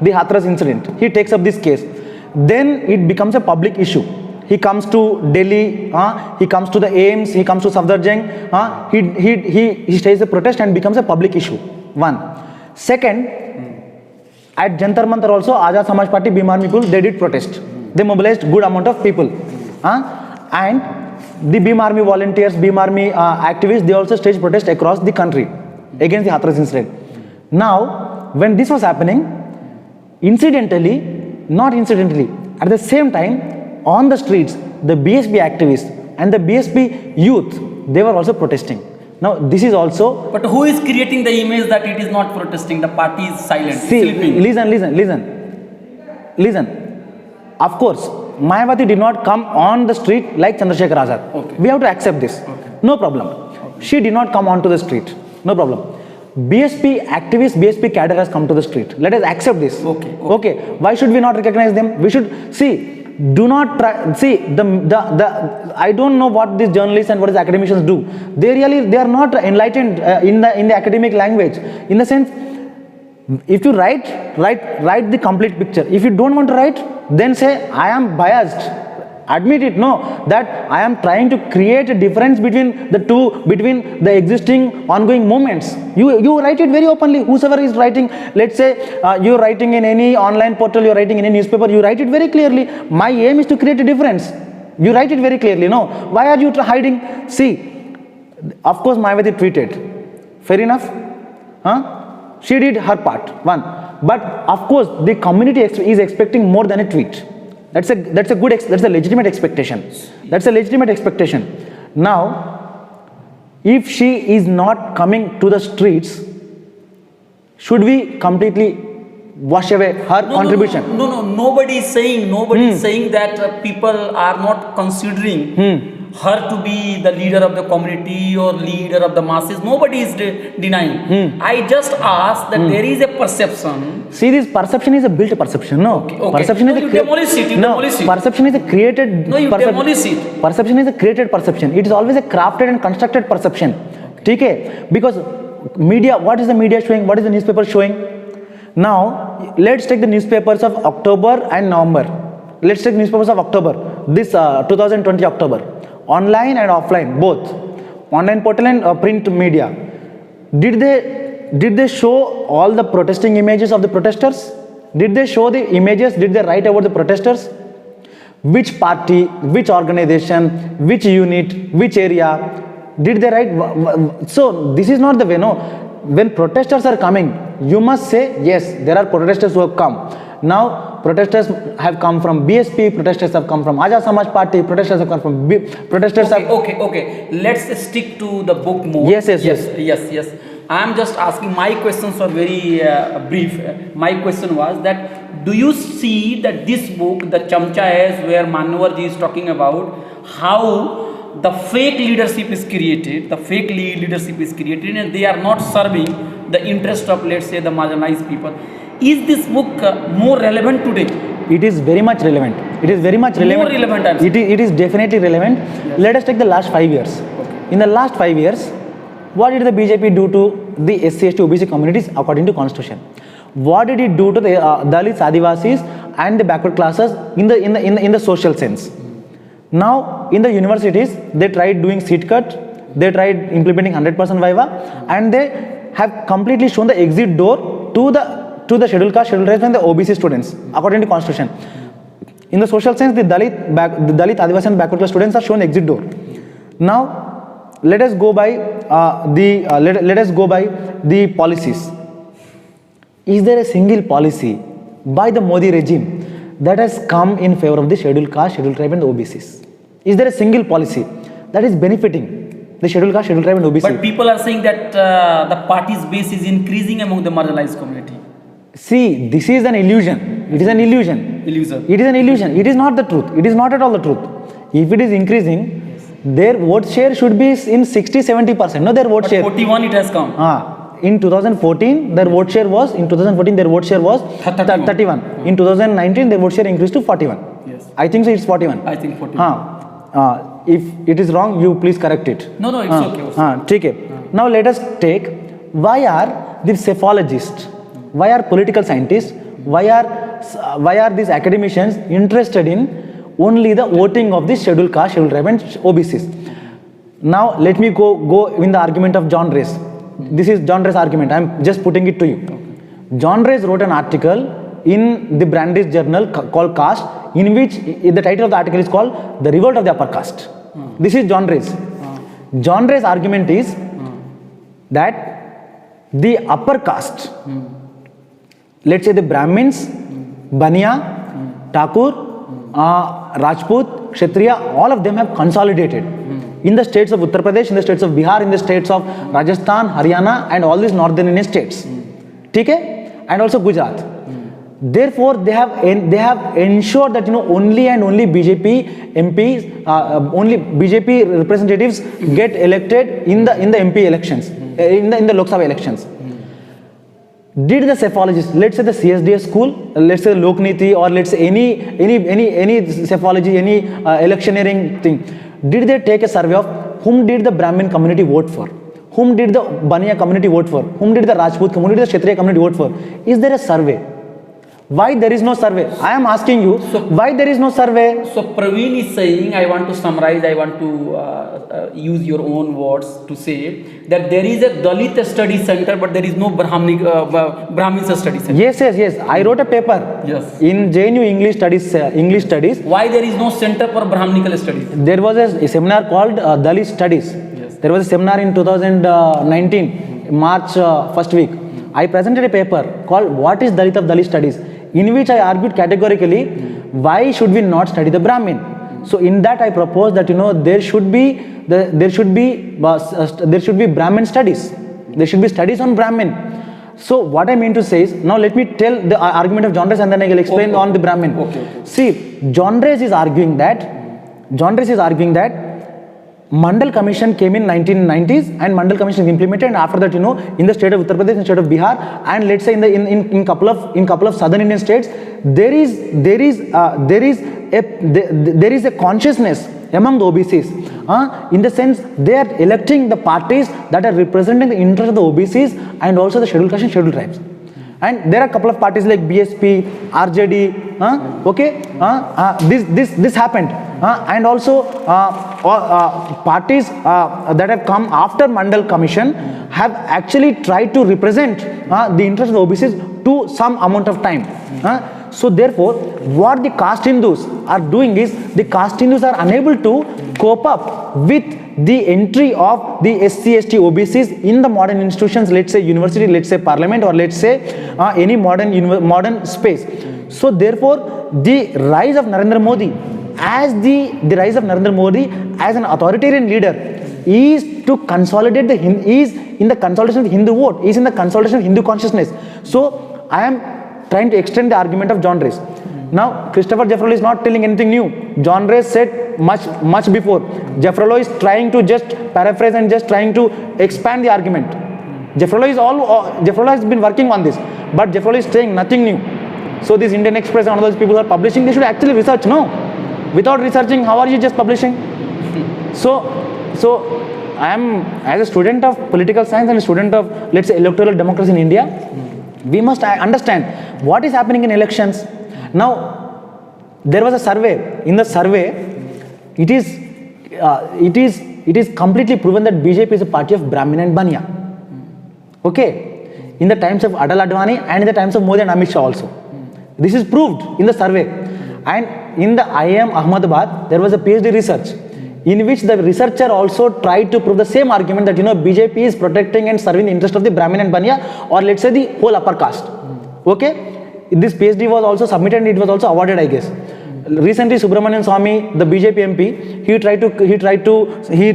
the Hathras incident. He takes up this case. Then it becomes a public issue. He comes to Delhi, he comes to the AIMS, he comes to Safdarjung, he stages a protest and becomes a public issue. One. Second, at Jantar Mantar also, Azad Samaj Party, Bhim Army people, they did protest. They mobilized good amount of people. And the Bhim Army volunteers, Bhim Army activists, they also staged protest across the country against the Hathras incident. Now, when this was happening, not incidentally, at the same time, on the streets, the BSP activists and the BSP youth, they were also protesting. Now, this is also... But who is creating the image that it is not protesting? The party is silent, See, sleeping. Listen. Of course, Mayawati did not come on the street like Chandrasekhar Azad. Okay. We have to accept this. Okay. No problem. Okay. She did not come onto the street. No problem. BSP activists, BSP cadre has come to the street. Let us accept this. Okay. Why should we not recognize them? We should see. Do not try. See, I don't know what these journalists and what these academicians do. They are not enlightened in the academic language. In the sense, if you write the complete picture. If you don't want to write, then say I am biased. Admit it. No, that I am trying to create a difference between the existing ongoing movements. You write it very openly. Whosoever is writing, let's say you are writing in any online portal, you are writing in any newspaper, you write it very clearly. My aim is to create a difference. You write it very clearly. No, why are you hiding? See, of course, Mayawati tweeted. Fair enough. She did her part. One, but of course, the community is expecting more than a tweet. That's a legitimate expectation. That's a legitimate expectation. Now, if she is not coming to the streets, should we completely wash away her contribution? No. Nobody is saying that people are not considering her to be the leader of the community or leader of the masses. Nobody is denying. I just asked that there is a perception. See, this perception is a built perception. No, Okay. Perception is you demolish it. Perception is a created. No, you demolish it. Perception is a created perception. It is always a crafted and constructed perception. Okay. Because media, what is the media showing? What is the newspaper showing? Now, let's take the newspapers of October and November. Let's take newspapers of October. This 2020 October. Online and offline, both. Online portal and print media. Did they show all the protesting images of the protesters? Did they show the images? Did they write about the protesters? Which party, which organization, which unit, which area? Did they write? So this is not the way. No. When protesters are coming, you must say, yes, there are protesters who have come. Now, protesters have come from BSP, protesters have come from Azad Samaj Party, protesters have come from Okay. Let's stick to the book more. Yes. I am just asking, my questions are very brief. My question was that, do you see that this book, the Chamchas, where Manavarji is talking about how the fake leadership is created, and they are not serving the interest of, let's say, the marginalized people. Is this book more relevant today? It is very much relevant. More relevant. It is definitely relevant. Yes. Let us take the last 5 years. Okay. In the last 5 years, what did the BJP do to the SC, ST, OBC communities according to constitution? What did it do to the Dalits, Adivasis and the backward classes in the social sense? Now, in the universities, they tried doing seat cut, they tried implementing 100% Viva, and they have completely shown the exit door to the scheduled caste, scheduled race and the OBC students according to constitution. In the social sense, the Dalit, Adivasi and backward class students are shown exit door. Now, let us go by the policies. Is there a single policy by the Modi regime that has come in favor of the scheduled caste, scheduled tribe and the OBCs? Is there a single policy that is benefiting the scheduled caste, scheduled tribe and OBC? But people are saying that the party's base is increasing among the marginalized community. See, this is an illusion. It is an illusion. It is an illusion. It is not the truth. It is not at all the truth. If it is increasing, their vote share should be in 60-70%. No, their vote share. 41 it has come. In 2014, their vote share was 31. In 2019, their vote share increased to 41. Yes. I think so. It's 41. I think 41. If it is wrong, you please correct it. No, it's okay. Okay. Now let us take, why are the psephologists, why are political scientists, Why are these academicians interested in only the voting of the scheduled caste, scheduled tribe and OBCs? Now let me go in the argument of John Race. This is John Race's argument. I am just putting it to you. John Race wrote an article in the Brandeis Journal called Caste, in which the title of the article is called The Revolt of the Upper Caste. This is John Race. John Race's argument is that the upper caste, let's say the Brahmins, Baniya, Thakur, Rajput, Kshatriya, all of them have consolidated in the states of Uttar Pradesh, in the states of Bihar, in the states of Rajasthan, Haryana and all these northern Indian states. Okay? And also Gujarat. Therefore, they have ensured that only and only BJP MPs, only BJP representatives get elected in the MP elections, in the Lok Sabha elections. Did the psephologists, let's say the CSDS school, let's say Lokniti, or let's say any psephology, any electioneering thing, did they take a survey of whom did the Brahmin community vote for? Whom did the Baniya community vote for? Whom did the Rajput community, the Kshatriya community vote for? Is there a survey? Why there is no survey? I am asking you, why there is no survey? So Praveen is saying, I want to summarize, I want to use your own words to say that there is a Dalit study center, but there is no Brahmins study center. Yes. I wrote a paper. Yes. In JNU English Studies. Why there is no center for Brahminical studies? There was a seminar called Dalit Studies. Yes. There was a seminar in 2019, March first week. I presented a paper called What is Dalit of Dalit Studies, in which I argued categorically why should we not study the Brahmin. So in that I proposed that there should be Brahmin studies. There should be studies on Brahmin. So what I mean to say is, now let me tell the argument of John Race and then I will explain on the Brahmin. Okay. See, John Race is arguing that Mandal Commission came in 1990s and Mandal Commission is implemented, and after that in the state of Uttar Pradesh, in the state of Bihar, and let's say in couple of southern Indian states, there is a consciousness among the OBCs, in the sense they are electing the parties that are representing the interest of the OBCs and also the scheduled caste and scheduled tribes. And there are a couple of parties like BSP, RJD, this happened. And also parties that have come after Mandal Commission have actually tried to represent the interest of the OBCs to some amount of time. So therefore, what the caste Hindus are doing is, the caste Hindus are unable to cope up with the entry of the SC, ST, OBCs in the modern institutions, let's say university, let's say parliament, or let's say any modern space. So therefore, the rise of Narendra Modi as the rise of Narendra Modi as an authoritarian leader is to consolidate is in the consolidation of the Hindu vote, is in the consolidation of Hindu consciousness. So I am trying to extend the argument of John Race. Now, Christopher Jeffrello is not telling anything new. John Race said much before. Jeffrello is trying to just paraphrase and just trying to expand the argument. Jeffrello has been working on this, but Jeffrello is saying nothing new. So this Indian Express and all those people are publishing, they should actually research. No, without researching, how are you just publishing? So I am, as a student of political science and a student of, let's say, electoral democracy in India, we must understand what is happening in elections. Now, there was a survey. In the survey, it is completely proven that BJP is a party of Brahmin and Baniya. Okay, in the times of Atal Advani and in the times of Modi and Amit Shah also. This is proved in the survey. And in the IIM Ahmedabad, there was a PhD research in which the researcher also tried to prove the same argument that BJP is protecting and serving the interest of the Brahmin and Baniya, or let's say the whole upper caste. Okay, this PhD was also submitted and it was also awarded, I guess. Recently, Subramanian Swamy, the BJP MP, he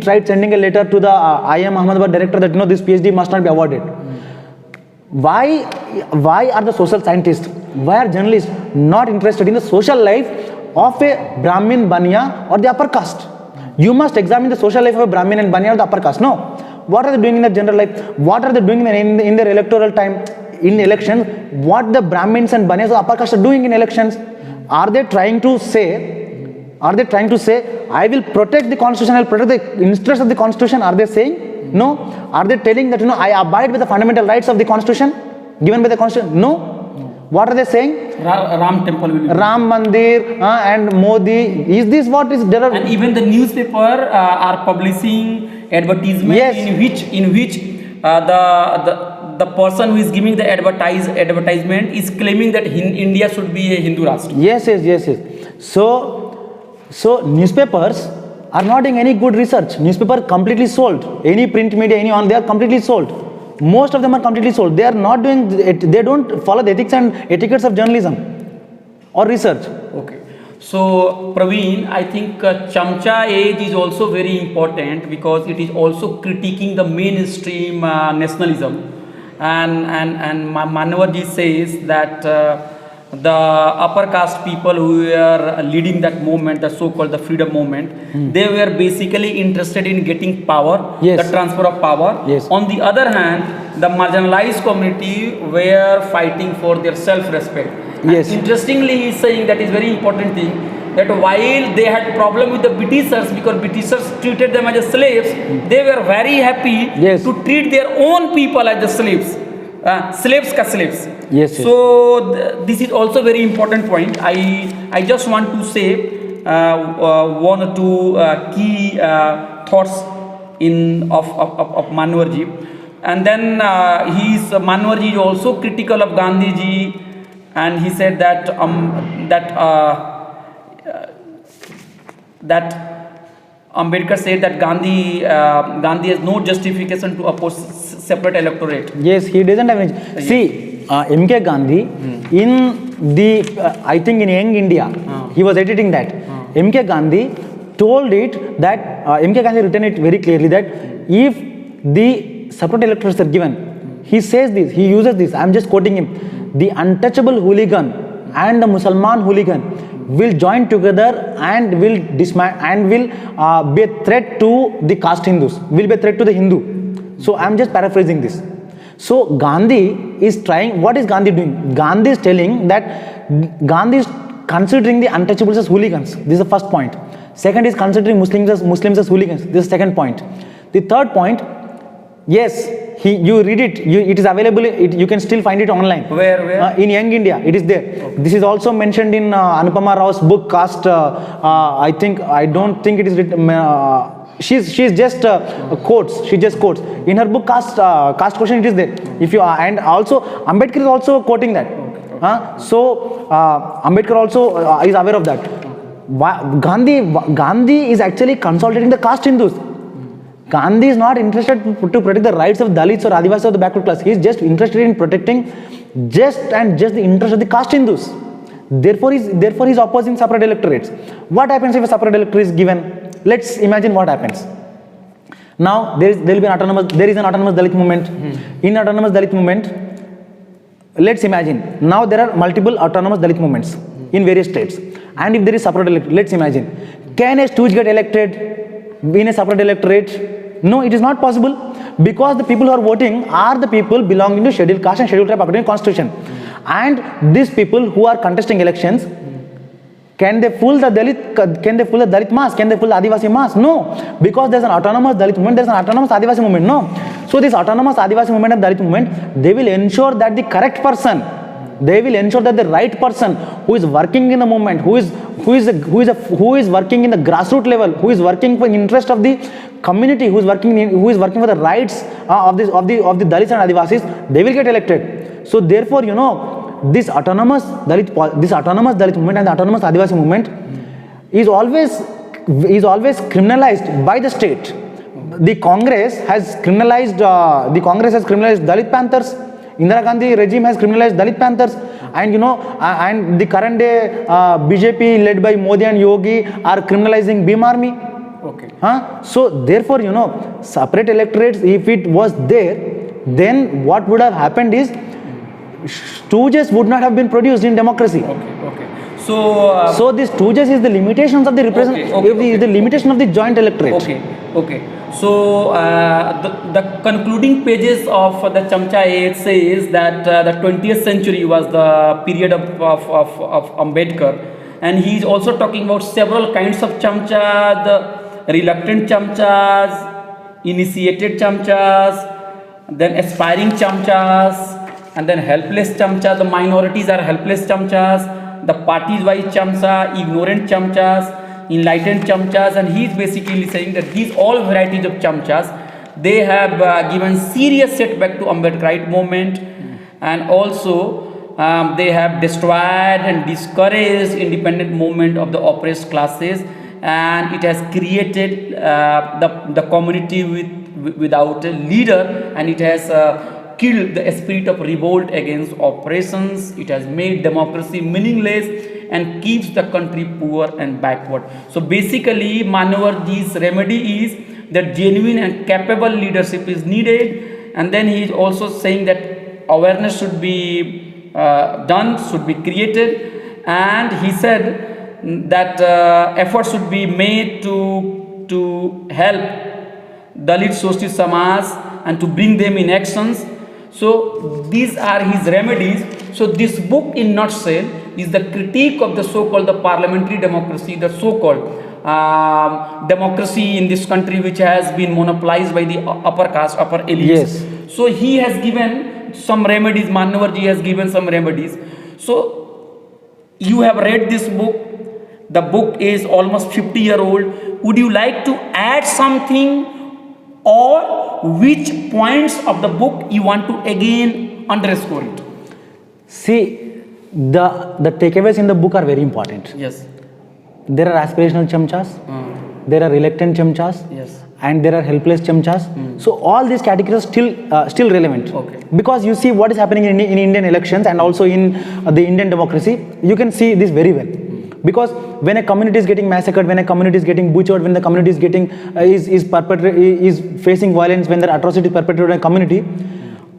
tried sending a letter to the IIM Ahmedabad director that this PhD must not be awarded. Why are the social scientists, why are journalists not interested in the social life of a Brahmin, Baniya or the upper caste? You must examine the social life of a Brahmin and Baniya or the upper caste. No. What are they doing in their general life? What are they doing in their electoral time, in elections? What the Brahmins and Baniyas or upper caste are doing in elections? Are they trying to say, I will protect the constitution, I will protect the interests of the constitution? Are they saying? No. Are they telling that, I abide by the fundamental rights of the constitution given by the constitution? No. What are they saying? Ram temple will be built. Ram Mandir and Modi. Is this what is there? And even the newspaper are publishing advertisement Yes. in which the person who is giving the advertisement is claiming that India should be a Hindu Rashtra. Yes. So newspapers are not doing any good research. Newspaper completely sold. Any print media, they are completely sold. Most of them are completely sold. They are not doing it. They don't follow the ethics and etiquettes of journalism or research. Okay. So Praveen, I think Chamcha age is also very important because it is also critiquing the mainstream nationalism. And Manavarji says that the upper caste people who were leading that movement, the so-called the freedom movement, they were basically interested in getting power, Yes. the transfer of power. Yes. On the other hand, the marginalized community were fighting for their self-respect. Yes. And interestingly, he is saying that is very important thing, that while they had problem with the Britishers because Britishers treated them as slaves, they were very happy Yes. to treat their own people as the slaves. Slaves ka slaves. Yes. So this is also very important point. I just want to say one or two key thoughts of Manavarji, and then Manavarji is also critical of Gandhiji, and he said that Ambedkar said that Gandhi has no justification to oppose separate electorate. Yes, he doesn't have any. See, MK Gandhi in the I think in Young India, he was editing that. MK Gandhi told it that MK Gandhi written it very clearly that if the separate electorates are given, he says this, he uses this. I am just quoting him. The untouchable hooligan and the Musalman hooligan will join together and will be a threat to the caste Hindus, will be a threat to the Hindu. So I am just paraphrasing this. So Gandhi is trying, what is Gandhi doing? Gandhi is telling that Gandhi is considering the untouchables as hooligans. This is the first point. Second is considering Muslims as hooligans. This is the second point. The third point, yes, you read it, it is available, you can still find it online. Where? In Young India, it is there. Okay. This is also mentioned in Anupama Rao's book, Caste. I don't think it is written. She's just quotes. She just quotes in her book, Caste Question. It is there. If you and also Ambedkar is also quoting that. So Ambedkar also is aware of that. Gandhi is actually consolidating the caste Hindus. Gandhi is not interested to protect the rights of Dalits or Adivasis of the backward class. He is just interested in protecting just the interest of the caste Hindus. Therefore, he is opposing separate electorates. What happens if a separate electorate is given? Let's imagine what happens. Now there is an autonomous Dalit movement. In autonomous Dalit movement, let's imagine now there are multiple autonomous Dalit movements in various states. And if there is separate electorate, let's imagine, can a stooge get elected in a separate electorate? No, it is not possible, because the people who are voting are the people belonging to scheduled caste and scheduled tribe according to constitution. And these people who are contesting elections, can they fool the Dalit mass? Can they fool the Adivasi mass? No, because there is an autonomous Dalit movement, there is an autonomous Adivasi movement. No. So this autonomous Adivasi movement and Dalit movement, they will ensure that the correct person, they will ensure that the right person who is working in the movement, who is working in the grassroots level, who is working for the interest of the community, who is working for the rights of the Dalits and Adivasis, they will get elected. So therefore, this autonomous Dalit movement and the autonomous Adivasi movement is always criminalized by the state. The Congress has criminalized Dalit Panthers. Indira Gandhi regime has criminalized Dalit Panthers, and and the current day BJP led by Modi and Yogi are criminalizing Bhim Army. Okay. So therefore, separate electorates, if it was there, then what would have happened is stooges would not have been produced in democracy. Okay. So this stooges is the limitations of the the limitation of the joint electorate. Okay. So the concluding pages of the Chamcha Age says that the 20th century was the period of Ambedkar, and he is also talking about several kinds of Chamcha, the reluctant Chamchas, initiated Chamchas, then aspiring Chamchas, and then helpless chamcha, the minorities are helpless chamchas, the parties wise chamcha, ignorant chamchas, enlightened chamchas, and he is basically saying that these all varieties of chamchas, they have given serious setback to Ambedkarite movement, and also they have destroyed and discouraged independent movement of the oppressed classes, and it has created the community without a leader, and it has killed the spirit of revolt against oppressions. It has made democracy meaningless and keeps the country poor and backward. So basically, Manavarji's remedy is that genuine and capable leadership is needed, and then he is also saying that awareness should be done, should be created, and he said that efforts should be made to help Dalit Socialist Samaj and to bring them in actions. So these are his remedies. So this book in nutshell is the critique of the so-called the parliamentary democracy, the so-called democracy in this country which has been monopolized by the upper caste, upper elites. Yes. So he has given some remedies, Manavarji has given some remedies. So you have read this book, the book is almost 50-year-old. Would you like to add something, or which points of the book you want to again underscore it? See, the takeaways in the book are very important. Yes. There are aspirational chamchas, there are reluctant chamchas, Yes. and there are helpless chamchas. So all these categories are still relevant. Okay. Because you see what is happening in Indian elections and also in the Indian democracy, you can see this very well. Because when a community is getting massacred, when a community is getting butchered, when the community is getting is facing violence, when there are atrocities perpetrated in a community,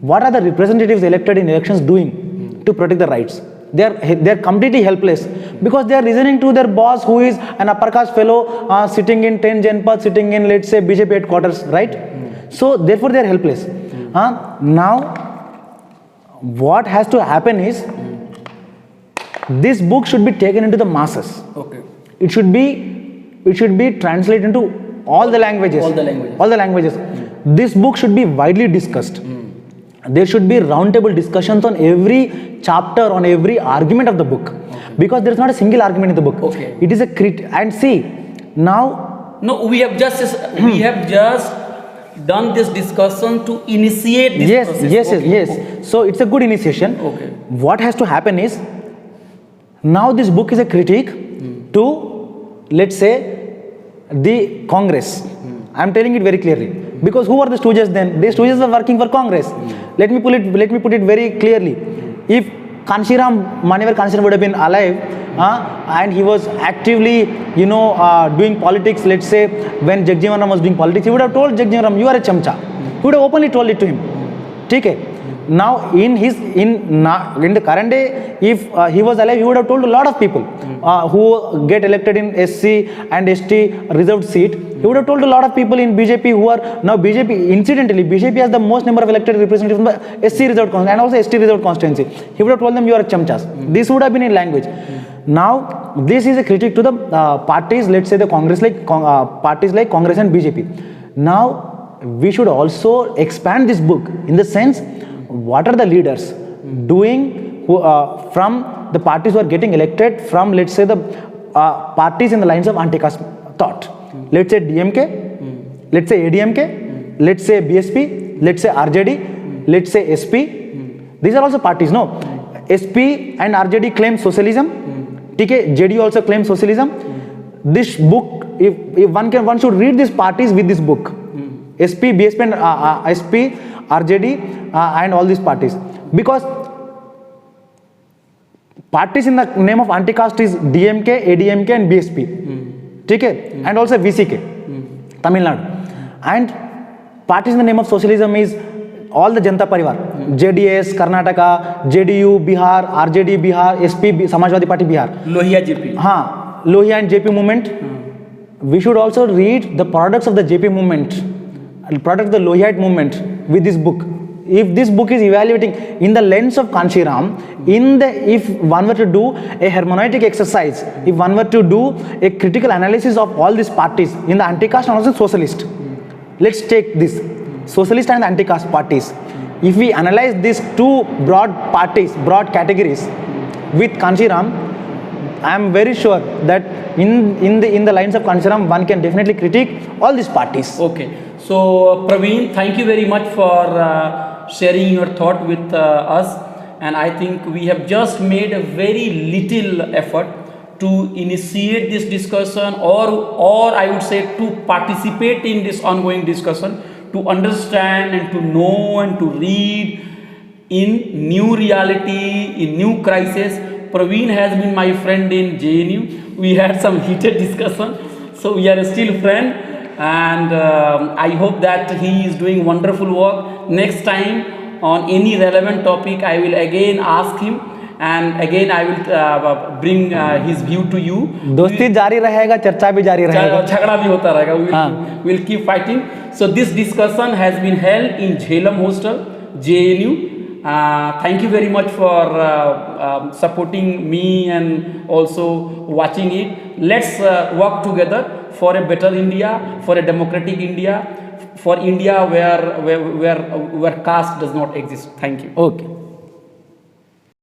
what are the representatives elected in elections doing to protect the rights? They are completely helpless because they are listening to their boss, who is an upper caste fellow sitting in 10 Janpath, sitting in, let's say, BJP headquarters, right? So therefore they are helpless. Now what has to happen is, this book should be taken into the masses. Okay. It should be translated into all the languages. All the languages. All the languages. This book should be widely discussed. There should be roundtable discussions on every chapter, on every argument of the book. Because there is not a single argument in the book. Okay. It is a and see, now... No, we have just done this discussion to initiate this process. Yes. So it's a good initiation. Okay. What has to happen is, now this book is a critique to, let's say, the Congress. I am telling it very clearly. Because who are the stooges then? The stooges are working for Congress. Let me put it very clearly. If Manavar Kanshiram would have been alive, and he was actively, doing politics, let's say, when Jagjeevan Ram was doing politics, he would have told Jagjeevan Ram, you are a chamcha. He would have openly told it to him. Okay. Now in the current day, if he was alive, he would have told a lot of people who get elected in SC and ST reserved seat. He would have told a lot of people in BJP who are now BJP. Incidentally, BJP has the most number of elected representatives from the SC reserved constituency and also ST reserved constituency. He would have told them, you are chamchas. This would have been in language. Now this is a critique to the parties, let's say the Congress, parties like Congress and BJP. Now we should also expand this book in the sense, what are the leaders doing from the parties who are getting elected from, let's say, the parties in the lines of anti-caste thought. Let's say DMK, let's say ADMK, let's say BSP, let's say RJD, let's say SP. These are also parties, no? SP and RJD claim socialism. TK, JD also claims socialism. This book, if one should read these parties with this book. SP, BSP and SP, RJD and all these parties, because parties in the name of anti-caste is DMK, ADMK and BSP, okay? And also VCK, Tamil Nadu. And parties in the name of socialism is all the Janata Parivar, JDS, Karnataka, JDU, Bihar, RJD, Bihar, SP, Samajwadi Party, Bihar. Lohia JP. Lohia and JP movement. We should also read the products of the JP movement, product of the Lohiite movement with this book. If this book is evaluating in the lens of Kanshiram, if one were to do a hermeneutic exercise, if one were to do a critical analysis of all these parties in the anti-caste and also socialist, let's take this socialist and anti-caste parties. if we analyze these two broad parties, broad categories with Kanshiram, I am very sure that in the lines of Kanshiram, one can definitely critique all these parties. Okay, so Praveen, thank you very much for sharing your thought with us, and I think we have just made a very little effort to initiate this discussion, or I would say to participate in this ongoing discussion, to understand and to know and to read in new reality, in new crisis. Praveen has been my friend in JNU. We had some heated discussion, so we are still friends, and I hope that he is doing wonderful work. Next time on any relevant topic, I will again ask him, and again I will bring his view to you. दोस्ती जारी रहेगा, चर्चा भी जारी रहेगा, झगड़ा भी होता रहेगा. We will keep fighting. So this discussion has been held in Jhelum Hostel, JNU. Thank you very much for supporting me and also watching it. Let's work together for a better India, for a democratic India, for India where caste does not exist. Thank you. Okay.